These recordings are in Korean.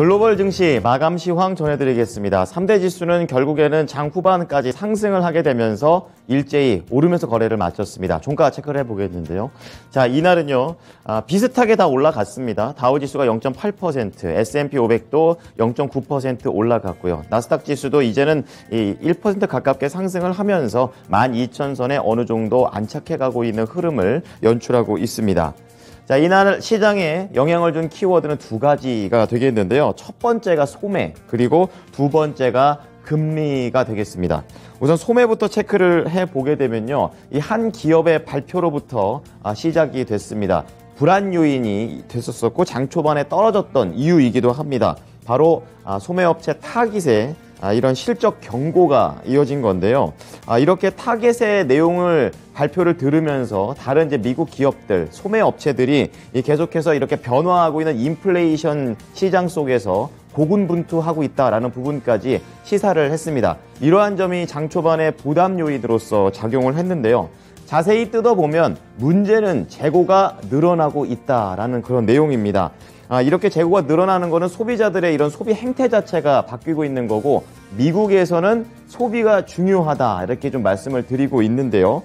글로벌 증시 마감 시황 전해드리겠습니다. 3대 지수는 결국에는 장 후반까지 상승을 하게 되면서 일제히 오르면서 거래를 마쳤습니다. 종가 체크를 해보겠는데요. 자, 이날은요, 비슷하게 다 올라갔습니다. 다우지수가 0.8%, S&P 500도 0.9% 올라갔고요. 나스닥 지수도 이제는 1% 가깝게 상승을 하면서 12,000선에 어느 정도 안착해가고 있는 흐름을 연출하고 있습니다. 자, 이날 시장에 영향을 준 키워드는 두 가지가 되겠는데요. 첫 번째가 소매, 그리고 두 번째가 금리가 되겠습니다. 우선 소매부터 체크를 해보게 되면요. 이 한 기업의 발표로부터 시작이 됐습니다. 불안 요인이 됐었고 장 초반에 떨어졌던 이유이기도 합니다. 바로 소매업체 타깃의 이런 실적 경고가 이어진 건데요. 이렇게 타겟의 내용을 발표를 들으면서 다른 이제 미국 기업들, 소매 업체들이 계속해서 이렇게 변화하고 있는 인플레이션 시장 속에서 고군분투하고 있다라는 부분까지 시사를 했습니다. 이러한 점이 장 초반의 부담 요인으로서 작용을 했는데요. 자세히 뜯어보면 문제는 재고가 늘어나고 있다라는 그런 내용입니다. 이렇게 재고가 늘어나는 것은 소비자들의 이런 소비 행태 자체가 바뀌고 있는 거고, 미국에서는 소비가 중요하다 이렇게 좀 말씀을 드리고 있는데요.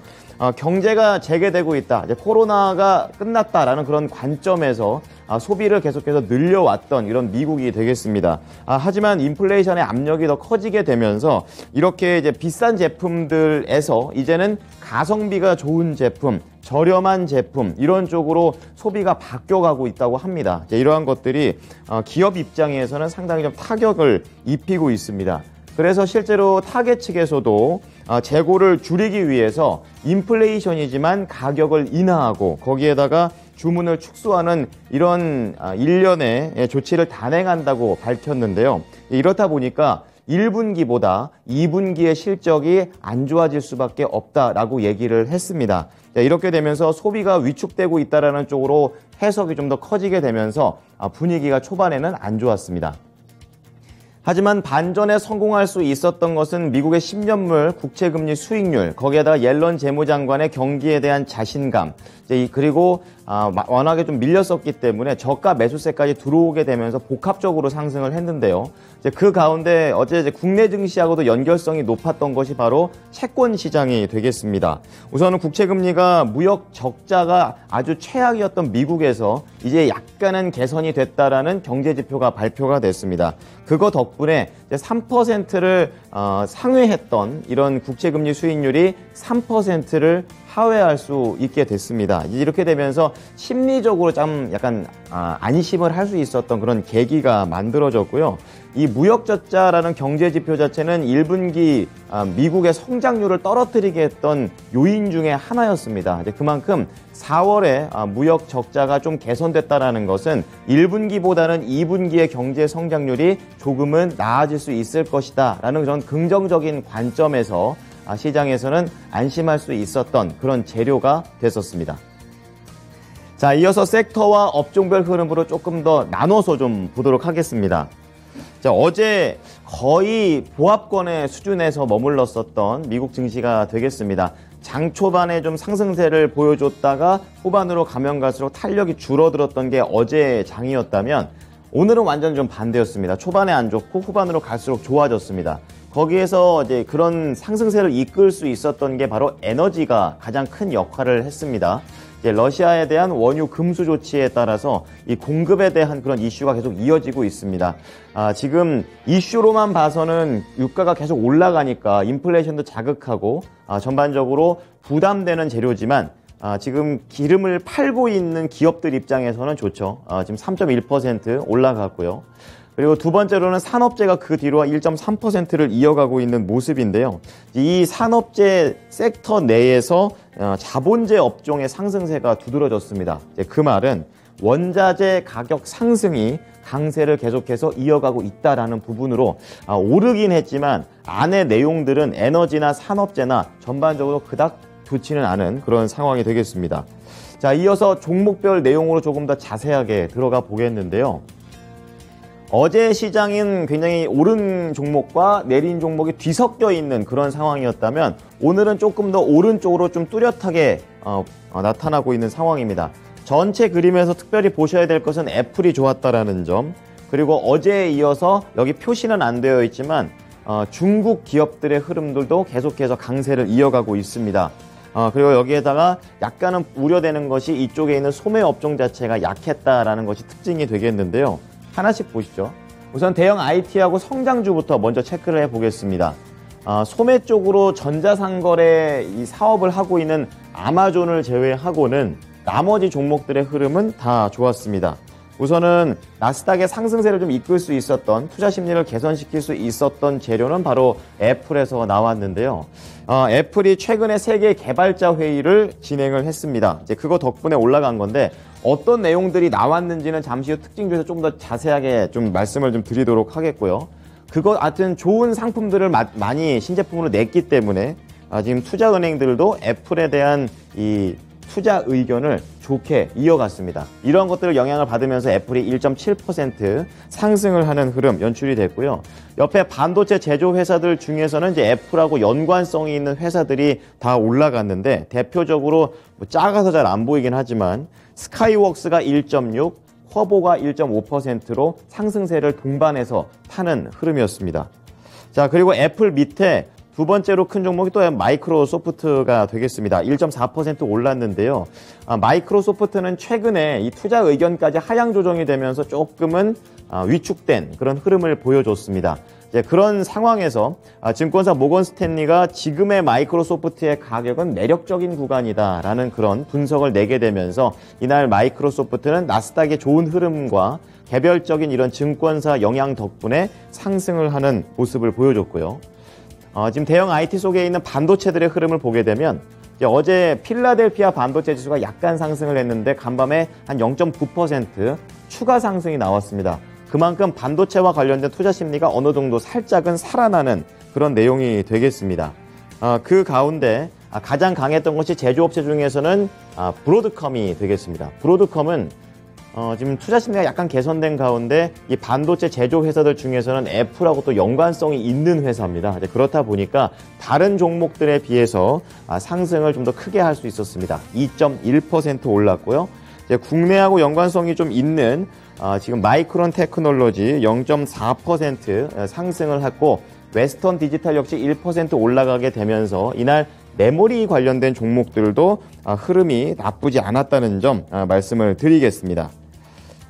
경제가 재개되고 있다, 이제 코로나가 끝났다라는 그런 관점에서 소비를 계속해서 늘려왔던 이런 미국이 되겠습니다. 하지만 인플레이션의 압력이 더 커지게 되면서 이렇게 이제 비싼 제품들에서 이제는 가성비가 좋은 제품, 저렴한 제품, 이런 쪽으로 소비가 바뀌어가고 있다고 합니다. 이러한 것들이 기업 입장에서는 상당히 좀 타격을 입히고 있습니다. 그래서 실제로 타겟 측에서도 재고를 줄이기 위해서 인플레이션이지만 가격을 인하하고 거기에다가 주문을 축소하는 이런 일련의 조치를 단행한다고 밝혔는데요. 이렇다 보니까 1분기보다 2분기의 실적이 안 좋아질 수밖에 없다라고 얘기를 했습니다. 이렇게 되면서 소비가 위축되고 있다는 쪽으로 해석이 좀 더 커지게 되면서 분위기가 초반에는 안 좋았습니다. 하지만 반전에 성공할 수 있었던 것은 미국의 10년물 국채금리 수익률, 거기에다가 옐런 재무장관의 경기에 대한 자신감, 그리고 워낙에 좀 밀렸었기 때문에 저가 매수세까지 들어오게 되면서 복합적으로 상승을 했는데요. 그 가운데 어제 국내 증시하고도 연결성이 높았던 것이 바로 채권 시장이 되겠습니다. 우선은 국채금리가 무역 적자가 아주 최악이었던 미국에서 이제 약간은 개선이 됐다라는 경제 지표가 발표가 됐습니다. 그거 덕분에 3%를 상회했던 이런 국채금리 수익률이 3%를 하회할 수 있게 됐습니다. 이렇게 되면서 심리적으로 좀 약간 안심을 할 수 있었던 그런 계기가 만들어졌고요. 이 무역적자라는 경제지표 자체는 1분기 미국의 성장률을 떨어뜨리게 했던 요인 중에 하나였습니다. 그만큼 4월에 무역적자가 좀 개선됐다는 것은 1분기보다는 2분기의 경제 성장률이 조금은 나아질 수 있을 것이다 라는 그런 긍정적인 관점에서 시장에서는 안심할 수 있었던 그런 재료가 됐었습니다. 자, 이어서 섹터와 업종별 흐름으로 조금 더 나눠서 좀 보도록 하겠습니다. 자, 어제 거의 보합권의 수준에서 머물렀었던 미국 증시가 되겠습니다. 장 초반에 좀 상승세를 보여줬다가 후반으로 가면 갈수록 탄력이 줄어들었던 게 어제 장이었다면 오늘은 완전 좀 반대였습니다. 초반에 안 좋고 후반으로 갈수록 좋아졌습니다. 거기에서 이제 그런 상승세를 이끌 수 있었던 게 바로 에너지가 가장 큰 역할을 했습니다. 이제 러시아에 대한 원유 금수 조치에 따라서 이 공급에 대한 그런 이슈가 계속 이어지고 있습니다. 지금 이슈로만 봐서는 유가가 계속 올라가니까 인플레이션도 자극하고 전반적으로 부담되는 재료지만 지금 기름을 팔고 있는 기업들 입장에서는 좋죠. 지금 3.1% 올라갔고요. 그리고 두 번째로는 산업재가 그 뒤로 1.3%를 이어가고 있는 모습인데요. 이 산업재 섹터 내에서 자본재 업종의 상승세가 두드러졌습니다. 그 말은 원자재 가격 상승이 강세를 계속해서 이어가고 있다라는 부분으로 오르긴 했지만 안의 내용들은 에너지나 산업재나 전반적으로 그닥 좋지는 않은 그런 상황이 되겠습니다. 자, 이어서 종목별 내용으로 조금 더 자세하게 들어가 보겠는데요. 어제 시장은 굉장히 오른 종목과 내린 종목이 뒤섞여 있는 그런 상황이었다면 오늘은 조금 더 오른쪽으로 좀 뚜렷하게 나타나고 있는 상황입니다. 전체 그림에서 특별히 보셔야 될 것은 애플이 좋았다라는 점, 그리고 어제에 이어서 여기 표시는 안 되어 있지만 중국 기업들의 흐름들도 계속해서 강세를 이어가고 있습니다. 그리고 여기에다가 약간은 우려되는 것이 이쪽에 있는 소매 업종 자체가 약했다라는 것이 특징이 되겠는데요. 하나씩 보시죠. 우선 대형 IT하고 성장주부터 먼저 체크를 해보겠습니다. 소매 쪽으로 전자상거래 이 사업을 하고 있는 아마존을 제외하고는 나머지 종목들의 흐름은 다 좋았습니다. 우선은 나스닥의 상승세를 좀 이끌 수 있었던, 투자 심리를 개선시킬 수 있었던 재료는 바로 애플에서 나왔는데요. 애플이 최근에 세계 개발자 회의를 진행을 했습니다. 이제 그거 덕분에 올라간 건데 어떤 내용들이 나왔는지는 잠시 후 특징주에서 좀 더 자세하게 좀 말씀을 좀 드리도록 하겠고요. 그거 하여튼 좋은 상품들을 많이 신제품으로 냈기 때문에 지금 투자은행들도 애플에 대한 이 투자 의견을 좋게 이어갔습니다. 이런 것들을 영향을 받으면서 애플이 1.7% 상승을 하는 흐름 연출이 됐고요. 옆에 반도체 제조 회사들 중에서는 이제 애플하고 연관성이 있는 회사들이 다 올라갔는데 대표적으로 뭐 작아서 잘 안 보이긴 하지만 스카이웍스가 1.6, 쿼보가 1.5%로 상승세를 동반해서 타는 흐름이었습니다. 자, 그리고 애플 밑에 두 번째로 큰 종목이 또 마이크로소프트가 되겠습니다. 1.4% 올랐는데요. 마이크로소프트는 최근에 이 투자 의견까지 하향 조정이 되면서 조금은 위축된 그런 흐름을 보여줬습니다. 이제 그런 상황에서 증권사 모건 스탠리가 지금의 마이크로소프트의 가격은 매력적인 구간이다라는 그런 분석을 내게 되면서 이날 마이크로소프트는 나스닥의 좋은 흐름과 개별적인 이런 증권사 영향 덕분에 상승을 하는 모습을 보여줬고요. 지금 대형 IT 속에 있는 반도체들의 흐름을 보게 되면 어제 필라델피아 반도체 지수가 약간 상승을 했는데 간밤에 한 0.9% 추가 상승이 나왔습니다. 그만큼 반도체와 관련된 투자 심리가 어느 정도 살짝은 살아나는 그런 내용이 되겠습니다. 그 가운데 가장 강했던 것이 제조업체 중에서는 브로드컴이 되겠습니다. 브로드컴은 지금 투자 심리가 약간 개선된 가운데 이 반도체 제조 회사들 중에서는 애플하고 또 연관성이 있는 회사입니다. 그렇다 보니까 다른 종목들에 비해서 상승을 좀 더 크게 할 수 있었습니다. 2.1% 올랐고요. 이제 국내하고 연관성이 좀 있는 지금 마이크론 테크놀로지 0.4% 상승을 했고 웨스턴 디지털 역시 1% 올라가게 되면서 이날 메모리 관련된 종목들도 흐름이 나쁘지 않았다는 점 말씀을 드리겠습니다.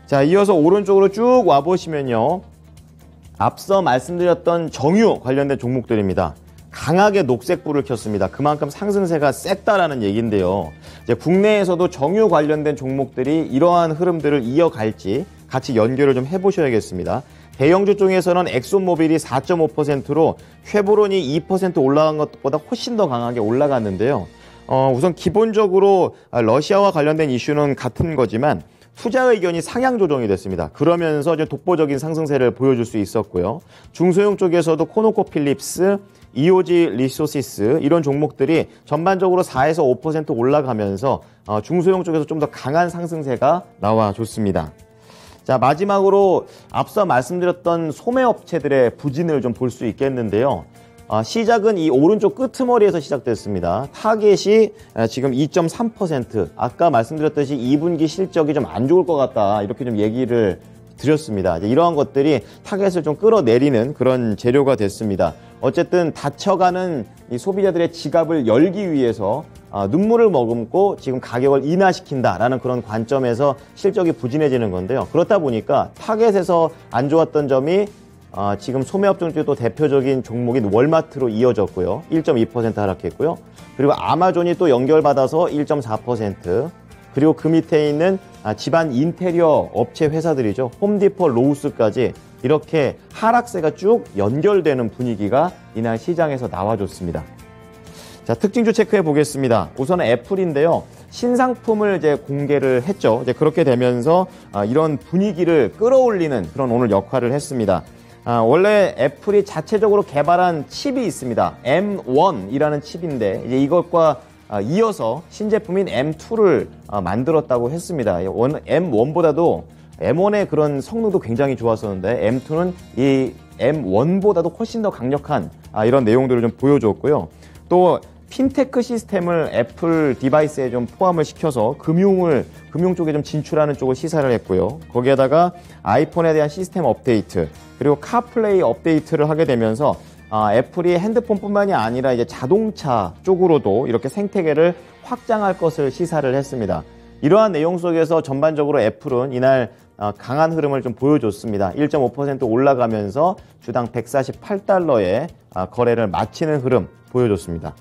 자, 이어서 오른쪽으로 쭉 와보시면요. 앞서 말씀드렸던 정유 관련된 종목들입니다. 강하게 녹색불을 켰습니다. 그만큼 상승세가 셌다라는 얘기인데요. 이제 국내에서도 정유 관련된 종목들이 이러한 흐름들을 이어갈지 같이 연결을 좀 해보셔야겠습니다. 대형주 중에서는 엑소모빌이 4.5%로 쉐보론이 2% 올라간 것보다 훨씬 더 강하게 올라갔는데요. 우선 기본적으로 러시아와 관련된 이슈는 같은 거지만 투자 의견이 상향 조정이 됐습니다. 그러면서 이제 독보적인 상승세를 보여줄 수 있었고요. 중소형 쪽에서도 코노코필립스, 이오지 리소시스 이런 종목들이 전반적으로 4에서 5% 올라가면서 중소형 쪽에서 좀 더 강한 상승세가 나와줬습니다. 자, 마지막으로 앞서 말씀드렸던 소매업체들의 부진을 좀 볼 수 있겠는데요. 시작은 이 오른쪽 끄트머리에서 시작됐습니다. 타겟이 지금 2.3%. 아까 말씀드렸듯이 2분기 실적이 좀 안 좋을 것 같다. 이렇게 좀 얘기를 드렸습니다. 이러한 것들이 타겟을 좀 끌어내리는 그런 재료가 됐습니다. 어쨌든 닫혀가는 이 소비자들의 지갑을 열기 위해서 눈물을 머금고 지금 가격을 인하시킨다라는 그런 관점에서 실적이 부진해지는 건데요. 그렇다 보니까 타겟에서 안 좋았던 점이 지금 소매업종 중에 또 대표적인 종목인 월마트로 이어졌고요. 1.2% 하락했고요. 그리고 아마존이 또 연결받아서 1.4%. 그리고 그 밑에 있는 집안 인테리어 업체 회사들이죠. 홈디포, 로우스까지 이렇게 하락세가 쭉 연결되는 분위기가 이날 시장에서 나와줬습니다. 자, 특징주 체크해 보겠습니다. 우선 애플인데요. 신상품을 이제 공개를 했죠. 이제 그렇게 되면서 이런 분위기를 끌어올리는 그런 오늘 역할을 했습니다. 원래 애플이 자체적으로 개발한 칩이 있습니다. M1이라는 칩인데 이제 이것과 이어서 신제품인 M2를 만들었다고 했습니다. M1보다도 M1의 그런 성능도 굉장히 좋았었는데 M2는 이 M1보다도 훨씬 더 강력한 이런 내용들을 좀 보여줬고요. 또 핀테크 시스템을 애플 디바이스에 좀 포함을 시켜서 금융 쪽에 좀 진출하는 쪽을 시사를 했고요. 거기에다가 아이폰에 대한 시스템 업데이트, 그리고 카플레이 업데이트를 하게 되면서 애플이 핸드폰뿐만이 아니라 이제 자동차 쪽으로도 이렇게 생태계를 확장할 것을 시사를 했습니다. 이러한 내용 속에서 전반적으로 애플은 이날 강한 흐름을 좀 보여줬습니다. 1.5% 올라가면서 주당 148달러에 거래를 마치는 흐름 보여줬습니다.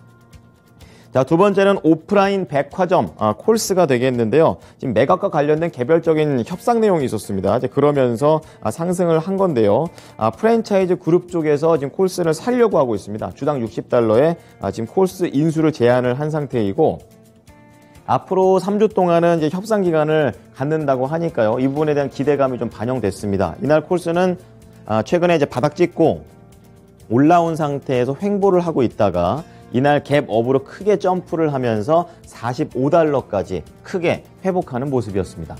자, 두 번째는 오프라인 백화점 콜스가 되겠는데요. 지금 매각과 관련된 개별적인 협상 내용이 있었습니다. 이제 그러면서 상승을 한 건데요. 프랜차이즈 그룹 쪽에서 지금 콜스를 살려고 하고 있습니다. 주당 60달러에 지금 콜스 인수를 제안을 한 상태이고, 앞으로 3주 동안은 이제 협상 기간을 갖는다고 하니까요. 이 부분에 대한 기대감이 좀 반영됐습니다. 이날 콜스는 최근에 이제 바닥 찍고 올라온 상태에서 횡보를 하고 있다가 이날 갭업으로 크게 점프를 하면서 45달러까지 크게 회복하는 모습이었습니다.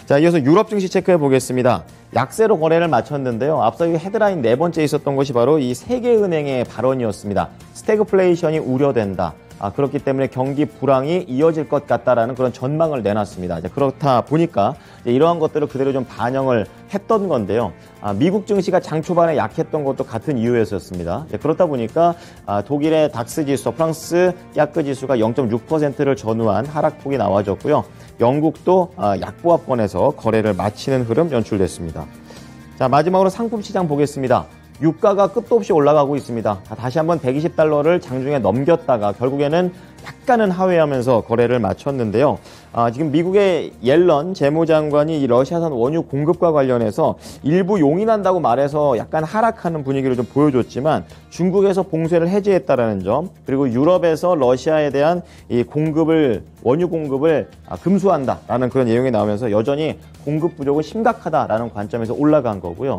자, 이어서 유럽 증시 체크해 보겠습니다. 약세로 거래를 마쳤는데요. 앞서 이 헤드라인 네 번째 있었던 것이 바로 이 세계은행의 발언이었습니다. 스태그플레이션이 우려된다. 그렇기 때문에 경기 불황이 이어질 것 같다라는 그런 전망을 내놨습니다. 그렇다 보니까 이러한 것들을 그대로 좀 반영을 했던 건데요. 미국 증시가 장 초반에 약했던 것도 같은 이유였었습니다. 그렇다 보니까 독일의 닥스 지수, 프랑스 야크 지수가 0.6%를 전후한 하락폭이 나와졌고요. 영국도 약보합권에서 거래를 마치는 흐름 연출됐습니다. 자, 마지막으로 상품 시장 보겠습니다. 유가가 끝도 없이 올라가고 있습니다. 다시 한번 120달러를 장중에 넘겼다가 결국에는 약간은 하회하면서 거래를 마쳤는데요. 지금 미국의 옐런 재무장관이 이 러시아산 원유 공급과 관련해서 일부 용인한다고 말해서 약간 하락하는 분위기를 좀 보여줬지만 중국에서 봉쇄를 해제했다라는 점, 그리고 유럽에서 러시아에 대한 이 원유 공급을 금수한다라는 그런 내용이 나오면서 여전히 공급 부족은 심각하다라는 관점에서 올라간 거고요.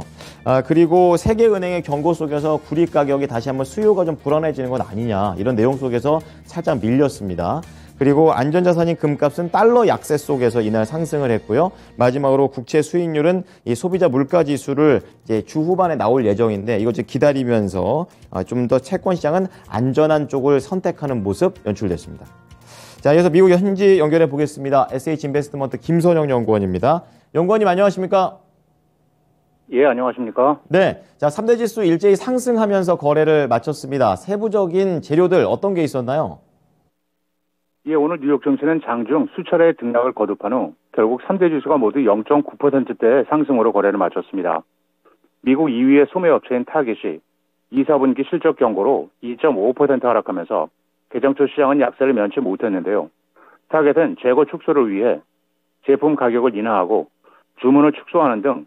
그리고 세계은행의 경고 속에서 구리 가격이 다시 한번 수요가 좀 불안해지는 건 아니냐, 이런 내용 속에서 살짝 밀렸습니다. 그리고 안전자산인 금값은 달러 약세 속에서 이날 상승을 했고요. 마지막으로 국채 수익률은 이 소비자 물가지수를 이제 주 후반에 나올 예정인데 이거 기다리면서 좀 더 채권 시장은 안전한 쪽을 선택하는 모습 연출됐습니다. 자, 이어서 미국 현지 연결해 보겠습니다. SH인베스트먼트 김선영 연구원입니다. 연구원님 안녕하십니까? 예, 안녕하십니까? 네. 자, 3대 지수 일제히 상승하면서 거래를 마쳤습니다. 세부적인 재료들 어떤 게 있었나요? 예, 오늘 뉴욕 증시는 장중 수차례 등락을 거듭한 후 결국 3대 지수가 모두 0.9%대의 상승으로 거래를 마쳤습니다. 미국 2위의 소매업체인 타겟이 2, 4분기 실적 경고로 2.5% 하락하면서 개정초 시장은 약세를 면치 못했는데요. 타겟은 재고 축소를 위해 제품 가격을 인하하고 주문을 축소하는 등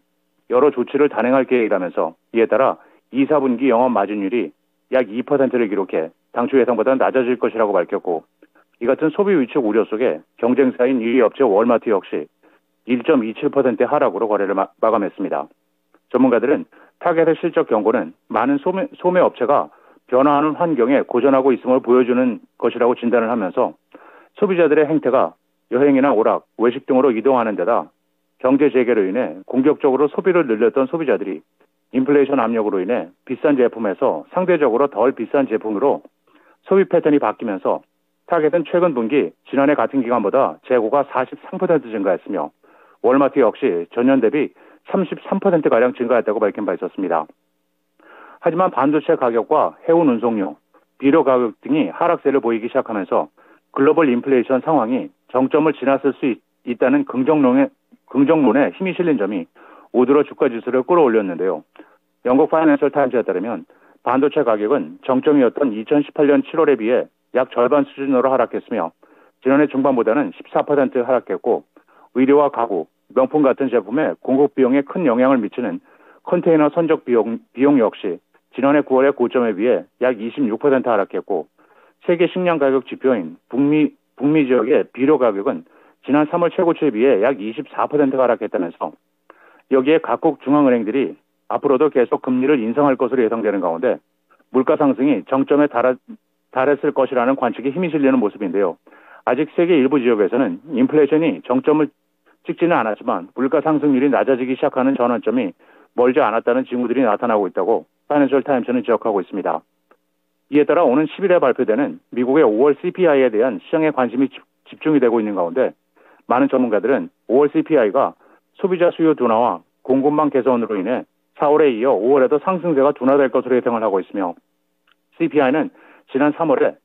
여러 조치를 단행할 계획이라면서 이에 따라 2, 4분기 영업 마진율이 약 2%를 기록해 당초 예상보다 낮아질 것이라고 밝혔고, 이 같은 소비 위축 우려 속에 경쟁사인 1위 업체 월마트 역시 1.27%의 하락으로 거래를 마감했습니다. 전문가들은 타겟의 실적 경고는 많은 소매 업체가 변화하는 환경에 고전하고 있음을 보여주는 것이라고 진단을 하면서 소비자들의 행태가 여행이나 오락, 외식 등으로 이동하는 데다 경제 재개로 인해 공격적으로 소비를 늘렸던 소비자들이 인플레이션 압력으로 인해 비싼 제품에서 상대적으로 덜 비싼 제품으로 소비 패턴이 바뀌면서 타겟은 최근 분기 지난해 같은 기간보다 재고가 43% 증가했으며 월마트 역시 전년 대비 33%가량 증가했다고 밝힌 바 있었습니다. 하지만 반도체 가격과 해운 운송료, 비료 가격 등이 하락세를 보이기 시작하면서 글로벌 인플레이션 상황이 정점을 지났을 수 있다는 긍정론에 힘이 실린 점이 오들어 주가 지수를 끌어올렸는데요. 영국 파이낸셜 타임즈에 따르면 반도체 가격은 정점이었던 2018년 7월에 비해 약 절반 수준으로 하락했으며 지난해 중반보다는 14% 하락했고, 의료와 가구, 명품 같은 제품의 공급 비용에 큰 영향을 미치는 컨테이너 선적 비용 역시 지난해 9월의 고점에 비해 약 26% 하락했고, 세계 식량 가격 지표인 북미 지역의 비료 가격은 지난 3월 최고치에 비해 약 24%가 하락했다면서 여기에 각국 중앙은행들이 앞으로도 계속 금리를 인상할 것으로 예상되는 가운데 물가 상승이 정점에 달했을 것이라는 관측에 힘이 실리는 모습인데요. 아직 세계 일부 지역에서는 인플레이션이 정점을 찍지는 않았지만 물가 상승률이 낮아지기 시작하는 전환점이 멀지 않았다는 징후들이 나타나고 있다고 파이낸셜 타임스는 지적하고 있습니다. 이에 따라 오는 10일에 발표되는 미국의 5월 CPI에 대한 시장의 관심이 집중이 되고 있는 가운데 많은 전문가들은 5월 CPI가 소비자 수요 둔화와 공급망 개선으로 인해 4월에 이어 5월에도 상승세가 둔화될 것으로 예상을 하고 있으며 CPI는 지난 3월에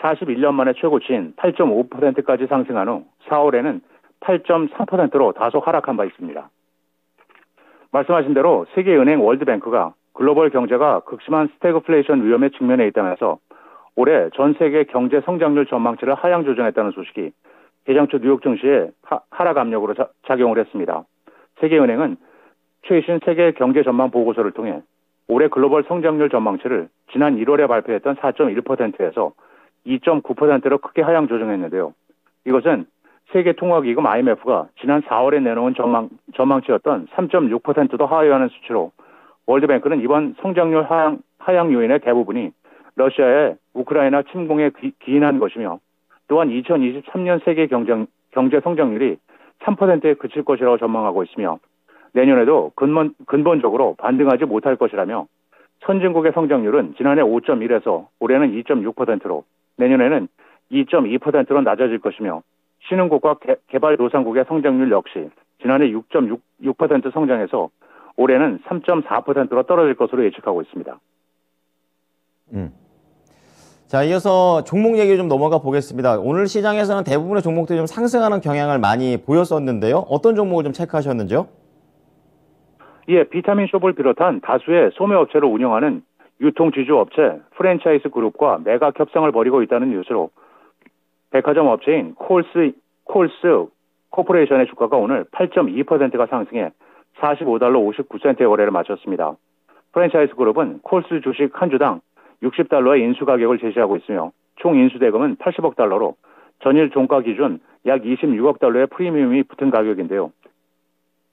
41년 만에 최고치인 8.5%까지 상승한 후 4월에는 8.3%로 다소 하락한 바 있습니다. 말씀하신 대로 세계은행 월드뱅크가 글로벌 경제가 극심한 스태그플레이션 위험에 직면해 있다면서 올해 전 세계 경제 성장률 전망치를 하향 조정했다는 소식이 개장초 뉴욕 증시에 하락 압력으로 작용을 했습니다. 세계은행은 최신 세계 경제 전망 보고서를 통해 올해 글로벌 성장률 전망치를 지난 1월에 발표했던 4.1%에서 2.9%로 크게 하향 조정했는데요. 이것은 세계통화기금 IMF가 지난 4월에 내놓은 전망치였던 3.6%도 하회하는 수치로 월드뱅크는 이번 성장률 하향 요인의 대부분이 러시아의 우크라이나 침공에 기인한 것이며 또한 2023년 세계 경제 성장률이 3%에 그칠 것이라고 전망하고 있으며 내년에도 근본적으로 반등하지 못할 것이라며 선진국의 성장률은 지난해 5.1에서 올해는 2.6%로 내년에는 2.2%로 낮아질 것이며 신흥국과 개발도상국의 성장률 역시 지난해 6.6% 성장해서 올해는 3.4%로 떨어질 것으로 예측하고 있습니다. 자, 이어서 종목 얘기 좀 넘어가 보겠습니다. 오늘 시장에서는 대부분의 종목들이 좀 상승하는 경향을 많이 보였었는데요. 어떤 종목을 좀 체크하셨는지요? 예, 비타민숍을 비롯한 다수의 소매업체를 운영하는 유통지주업체 프랜차이즈 그룹과 매각 협상을 벌이고 있다는 뉴스로 백화점 업체인 콜스 코퍼레이션의 주가가 오늘 8.2%가 상승해 45달러 59센트의 거래를 마쳤습니다. 프랜차이즈 그룹은 콜스 주식 한 주당 60달러의 인수 가격을 제시하고 있으며 총 인수 대금은 80억 달러로 전일 종가 기준 약 26억 달러의 프리미엄이 붙은 가격인데요.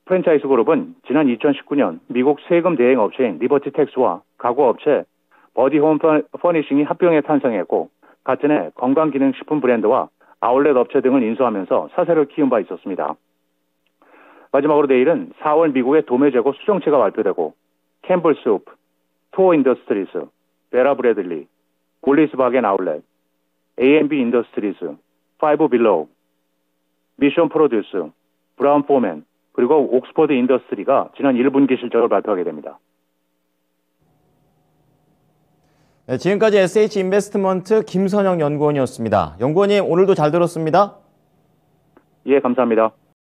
프랜차이즈 그룹은 지난 2019년 미국 세금 대행 업체인 리버티 텍스와 가구 업체 버디 홈 퍼니싱이 합병해 탄생했고 같은 해 건강기능식품 브랜드와 아울렛 업체 등을 인수하면서 사세를 키운 바 있었습니다. 마지막으로 내일은 4월 미국의 도매 재고 수정치가 발표되고 캠블 수프, 토어 인더스트리스, 베라 브래들리, 볼리스바겐 아울렛, A&B 인더스트리즈, 파이브 빌로우, 미션 프로듀스, 브라운 포맨, 그리고 옥스퍼드 인더스트리가 지난 1분기 실적을 발표하게 됩니다. 네, 지금까지 SH인베스트먼트 김선영 연구원이었습니다. 연구원님, 오늘도 잘 들었습니다. 예, 감사합니다.